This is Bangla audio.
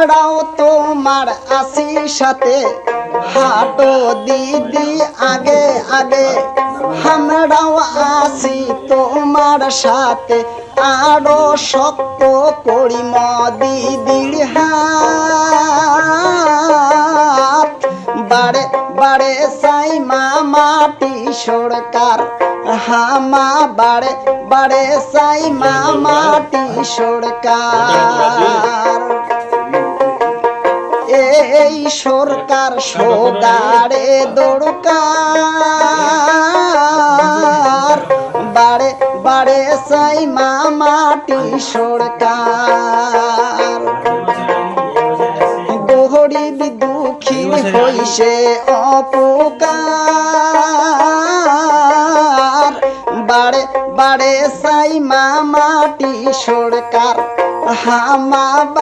আমরাও তোমার আসি সাথে, হাঁটো দিদি আগে আগে, আমরাও আসি তোমার সাথে, আরো শক্ত করি দিদির হাত। বারে বারে সাই মামাটি সরকার, হামা বারে বারে সাই মামাটি সরকার। এই সরকার সদারে দরকার, বারে বারে সাই মামাটি সরকার। গরিব দুঃখী হইছে অপকার, বারে বারে সাই মামাটি সরকার, হামা